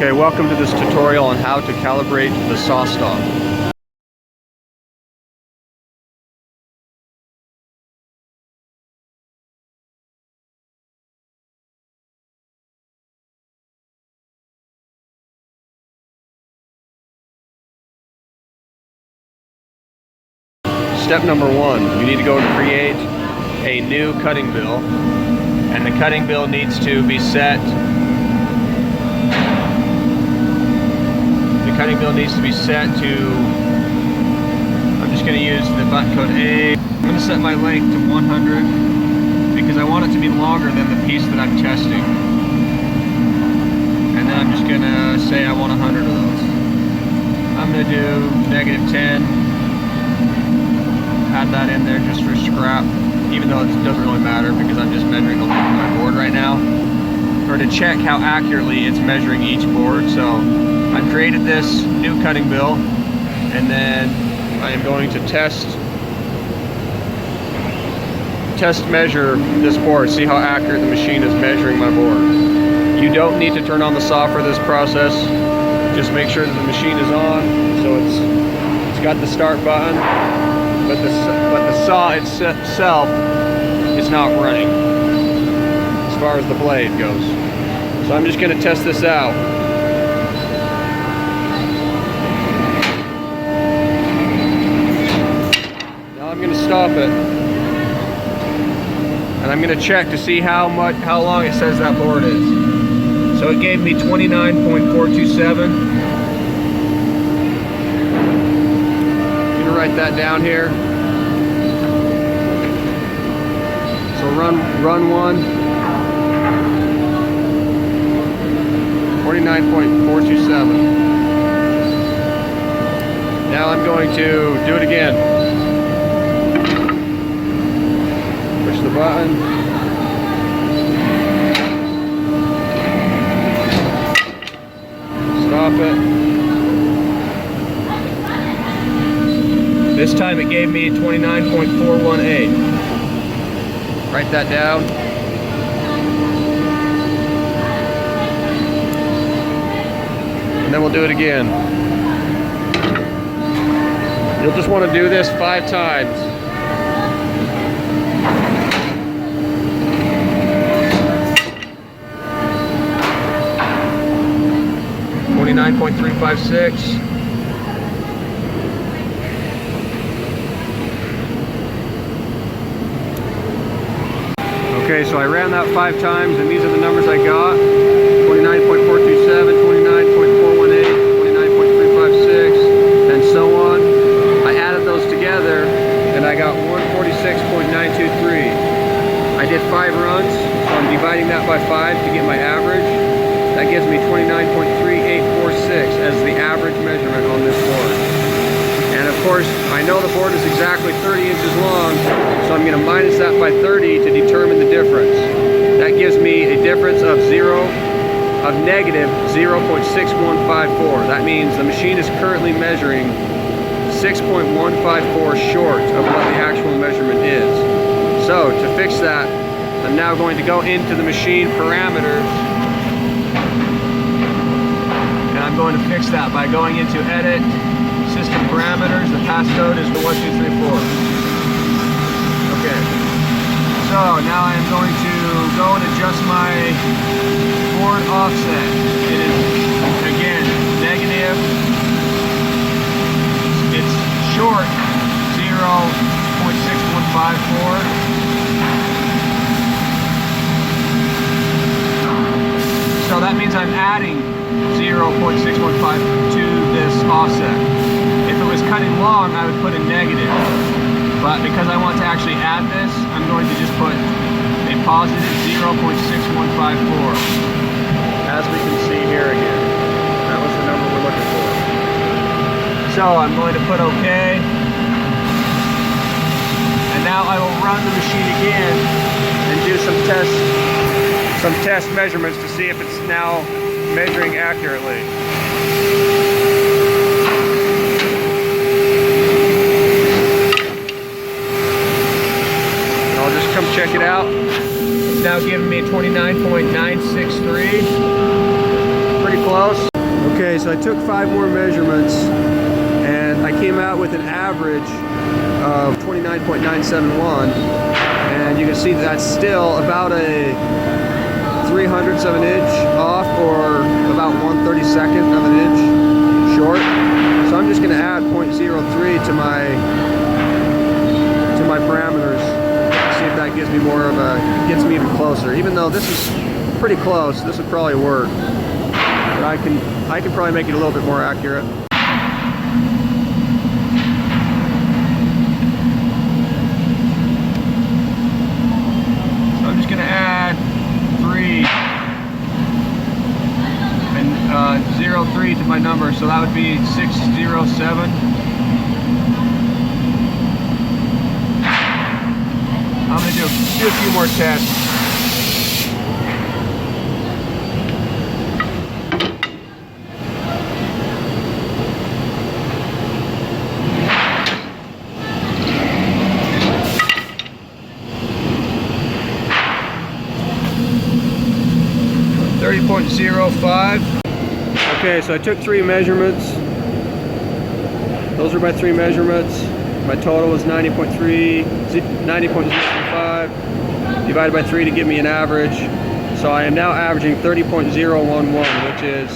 Okay, welcome to this tutorial on how to calibrate the saw stop. Step number one, you need to go and create a new cutting bill, and the cutting bill needs to be set. The cutting bill needs to be set to, I'm just going to use the button code A. I'm going to set my length to 100 because I want it to be longer than the piece that I'm testing. And then I'm just going to say I want 100 of those. I'm going to do -10. Add that in there just for scrap, even though it doesn't really matter because I'm just measuring the length of my board right now, or to check how accurately it's measuring each board. So I've created this new cutting bill, and then I am going to test measure this board, see how accurate the machine is measuring my board. You don't need to turn on the saw for this process. Just make sure that the machine is on, so it's got the start button. But the saw itself is not running as far as the blade goes. So I'm just going to test this out. Now I'm going to stop it, and I'm going to check to see how long it says that board is. So it gave me 29.427. Write that down here. So run one. 49.427. Now I'm going to do it again. Push the button. Stop it. This time it gave me 29.418. Write that down. And then we'll do it again. You'll just want to do this 5 times. .356. Okay, so I ran that 5 times, and these are the numbers I got. 29.427, 29.418, 29.356, and so on. I added those together, and I got 146.923. I did 5 runs, so I'm dividing that by 5 to get my average. That gives me 29.3846 as the average measurement on this board. And of course, I know the board is exactly 30 inches long, so I'm going to minus that by 30 to determine the difference. That gives me a difference of negative 0.6154. That means the machine is currently measuring 6.154 short of what the actual measurement is. So to fix that, I'm now going to go into the machine parameters, and I'm going to fix that by going into Edit, System Parameters. The passcode is the 1234. Okay. So now I'm going to go and adjust my board offset. It is, again, negative. It's short 0.6154. So that means I'm adding 0.6152 to this offset. If it was cutting long, I would put a negative. But because I want to actually add this, I'm going to just put a positive 0.6154. As we can see here again, that was the number we're looking for. So I'm going to put OK. And now I will run the machine again and do some test measurements to see if it's now measuring accurately. I'll just come check it out. It's now giving me 29.963. Pretty close. so I took 5 more measurements and I came out with an average of 29.971, and you can see that's still about a 3/100 of an inch off, or about 1/32 of an inch short. So I'm just going to add 0.03 to my parameters, see if that gives me more of a, gets me even closer. Even though this is pretty close, this would probably work. But I can probably make it a little bit more accurate. So I'm just going to add 3 and 03 to my number, so that would be 607. I'm going to do a few more tests. .05. Okay, so I took 3 measurements. Those are my 3 measurements. My total was 90.035 divided by 3 to give me an average. So I am now averaging 30.011, which is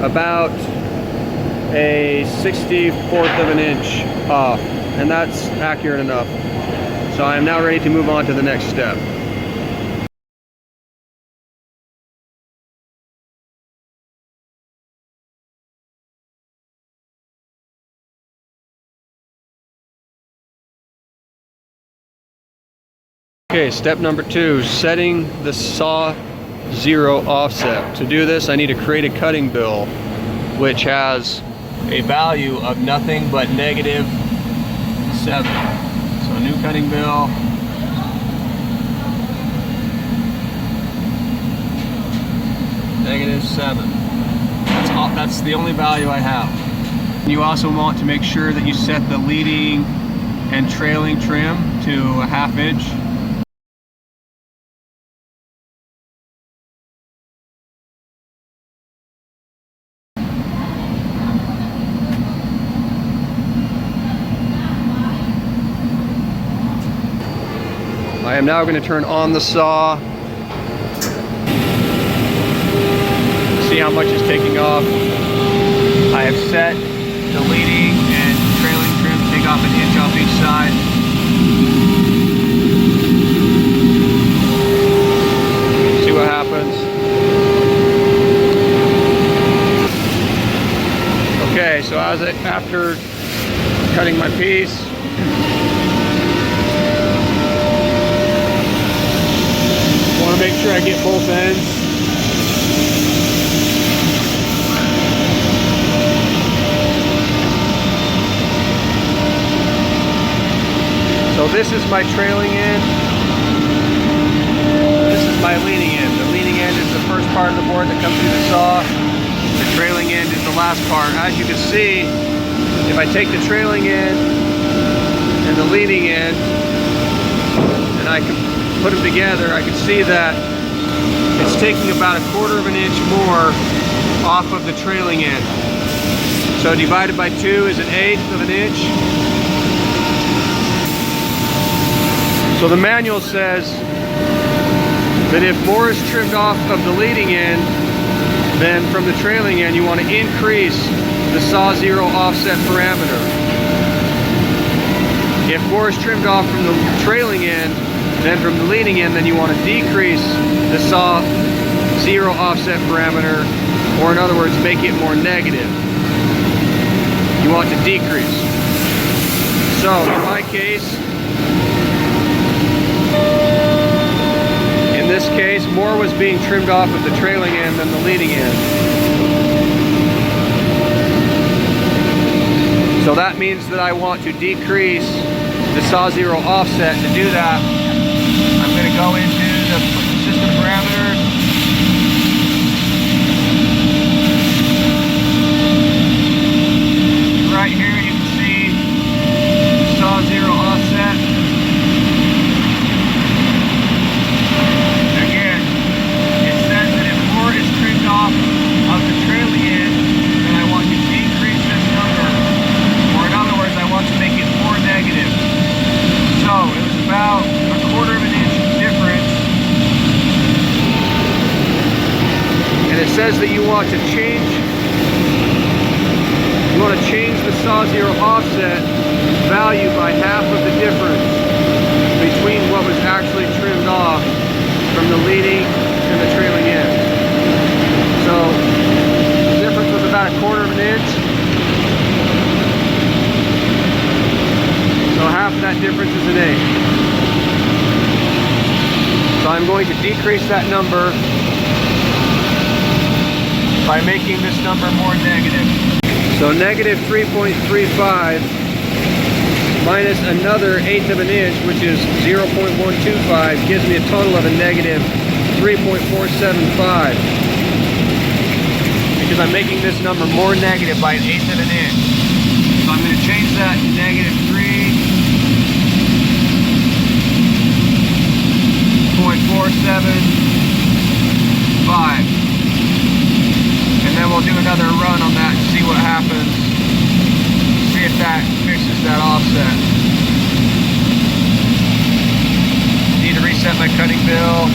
about a 64th of an inch off, and that's accurate enough. So I am now ready to move on to the next step. Okay, step number 2, setting the saw 0 offset. To do this, I need to create a cutting bill, which has a value of nothing but -7. So a new cutting bill. -7. That's the only value I have. You also want to make sure that you set the leading and trailing trim to a 1/2 inch. I am now going to turn on the saw. See how much is taking off. I have set the leading and trailing trim to take off 1 inch off each side. See what happens. Okay, so after cutting my piece, I want to make sure I get both ends. So this is my trailing end. This is my leading end. The leading end is the first part of the board that comes through the saw. The trailing end is the last part. As you can see, if I take the trailing end and the leading end and I can put them together, I can see that it's taking about 1/4 of an inch more off of the trailing end. So divided by 2 is 1/8 of an inch. So the manual says that if more is trimmed off of the leading end than from the trailing end, you want to increase the saw 0 offset parameter. If more is trimmed off from the trailing end than from the leading end, then you want to decrease the saw 0 offset parameter, or in other words, make it more negative. You want to decrease. So in my case, in this case, more was being trimmed off of the trailing end than the leading end. So that means that I want to decrease the saw 0 offset. To do that, I'm going to go into the system parameters. Right here you can see saw 0 offset. Again, it says that if more is trimmed off of the trailing end, then I says that you want to change the saw zero offset value by half of the difference between what was actually trimmed off from the leading and the trailing end. So the difference was about 1/4 of an inch. So half of that difference is 1/8. So I'm going to decrease that number by making this number more negative. So negative 3.35 minus another 1/8 of an inch, which is 0.125, gives me a total of a negative 3.475. Because I'm making this number more negative by 1/8 of an inch. So I'm going to change that to negative 3.475. And then we'll do another run on that and see what happens. See if that fixes that offset. Need to reset my cutting bill.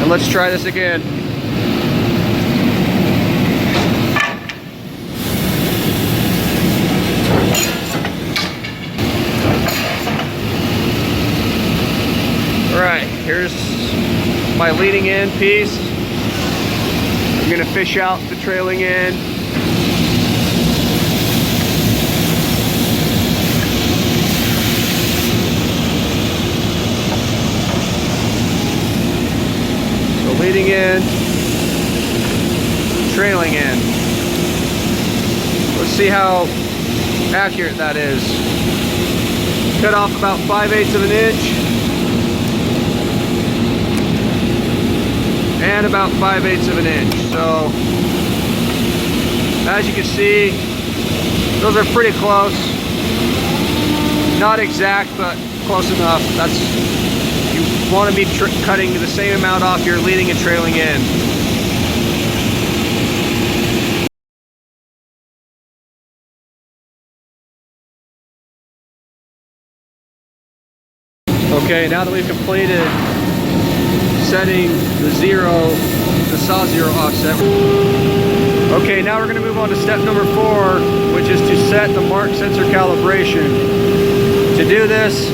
And let's try this again. Alright, here's my leading end piece. I'm going to fish out the trailing end. So leading end, trailing end. Let's see how accurate that is. Cut off about 5/8 of an inch. And about 5/8 of an inch. So as you can see, those are pretty close. Not exact, but close enough. That's, you want to be cutting the same amount off your leading and trailing end. Okay, now that we've completed setting the saw zero offset. Okay, now we're going to move on to step number 4, which is to set the mark sensor calibration. To do this,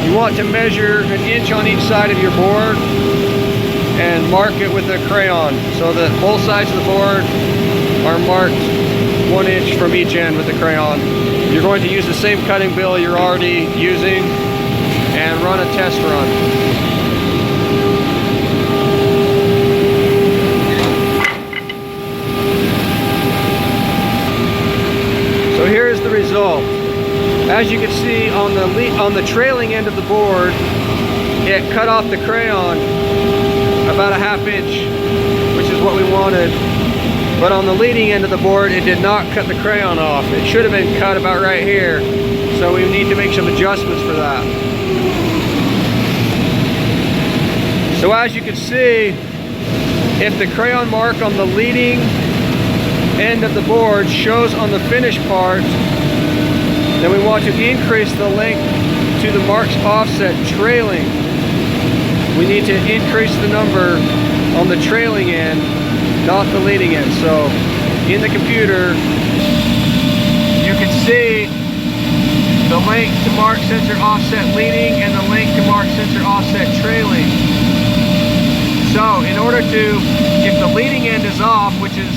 you want to measure 1 inch on each side of your board and mark it with a crayon so that both sides of the board are marked 1 inch from each end with the crayon. You're going to use the same cutting bill you're already using and run a test run. So here's the result. As you can see on the trailing end of the board, it cut off the crayon about a 1/2 inch, which is what we wanted. But on the leading end of the board, it did not cut the crayon off. It should have been cut about right here. So we need to make some adjustments for that. So as you can see, if the crayon mark on the leading end of the board shows on the finished part, then we want to increase the length to the mark's offset trailing. We need to increase the number on the trailing end, not the leading end. So in the computer, you can see the length to mark sensor offset leading and the length to mark sensor offset trailing. So in order to, if the leading end is off, which is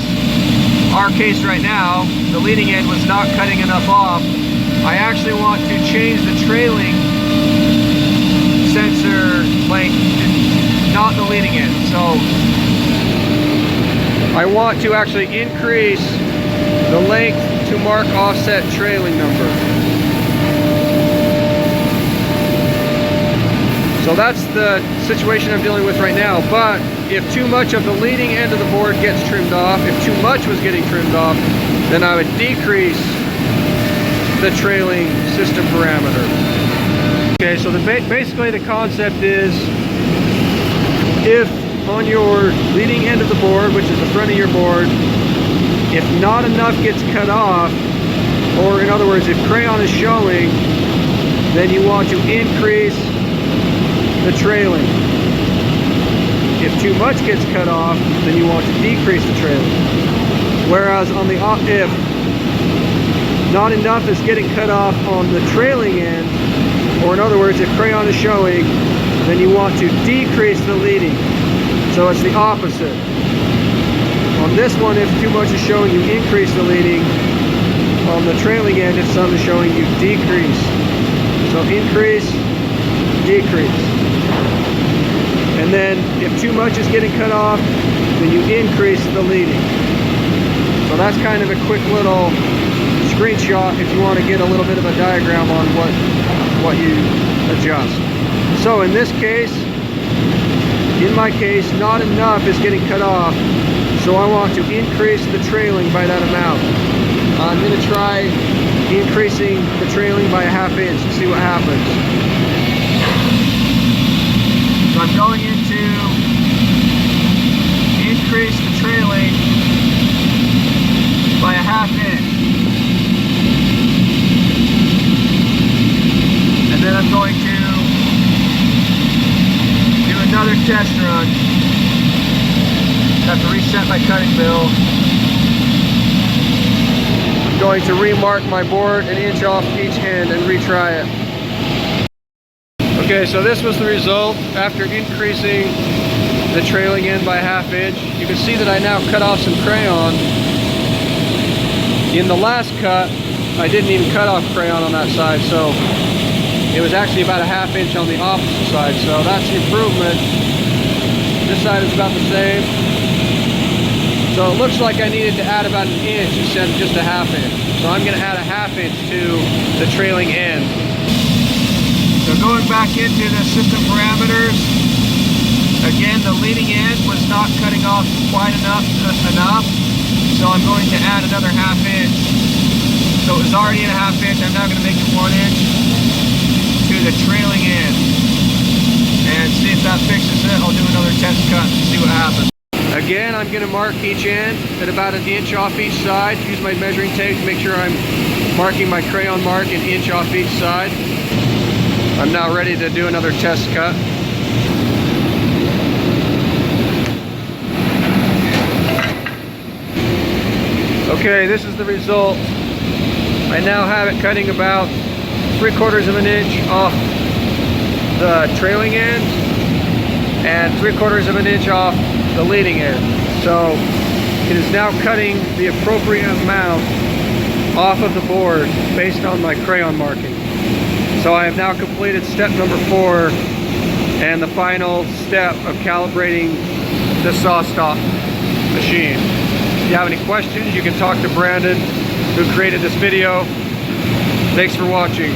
our case right now, the leading end was not cutting enough off, I actually want to change the trailing sensor length to not the leading end. So I want to actually increase the length to mark offset trailing number. So that's the situation I'm dealing with right now. But if too much of the leading end of the board gets trimmed off, if too much was getting trimmed off, then I would decrease the trailing system parameter. Okay, so basically the concept is, if on your leading end of the board, which is the front of your board, if not enough gets cut off, or in other words, if crayon is showing, then you want to increase the trailing. If too much gets cut off, then you want to decrease the trailing. Whereas on the if not enough is getting cut off on the trailing end, or in other words, if crayon is showing, then you want to decrease the leading. So it's the opposite. On this one, if too much is showing, you increase the leading. On the trailing end, if some is showing, you decrease. So increase, decrease. And then if too much is getting cut off, then you increase the leading. So that's kind of a quick little screenshot if you want to get a little bit of a diagram on what you adjust. So in this case, in my case, not enough is getting cut off, so I want to increase the trailing by that amount. I'm going to try increasing the trailing by a ½ inch to see what happens. So I'm going into increase the trailing by a ½ inch. And then I'm going to do another test run. Have to reset my cutting bill. I'm going to remark my board an inch off each end and retry it. Okay, so this was the result after increasing the trailing end by a ½ inch. You can see that I now cut off some crayon. In the last cut, I didn't even cut off crayon on that side, so it was actually about a ½ inch on the opposite side, so that's the improvement. This side is about the same. So it looks like I needed to add about an inch instead of just a ½ inch. So I'm going to add a ½ inch to the trailing end. So going back into the system parameters, again the leading end was not cutting off quite enough, so I'm going to add another ½ inch. So it was already at a ½ inch, I'm now going to make it 1 inch to the trailing end. And see if that fixes it. I'll do another test cut and see what happens. Again, I'm going to mark each end at about an inch off each side. Use my measuring tape to make sure I'm marking my crayon mark an inch off each side. I'm now ready to do another test cut. Okay, this is the result. I now have it cutting about 3/4 of an inch off the trailing end and 3/4 of an inch off the leading end. So it is now cutting the appropriate amount off of the board based on my crayon marking. So I have now completed step number 4 and the final step of calibrating the SawStop machine. If you have any questions, you can talk to Brandon, who created this video. Thanks for watching.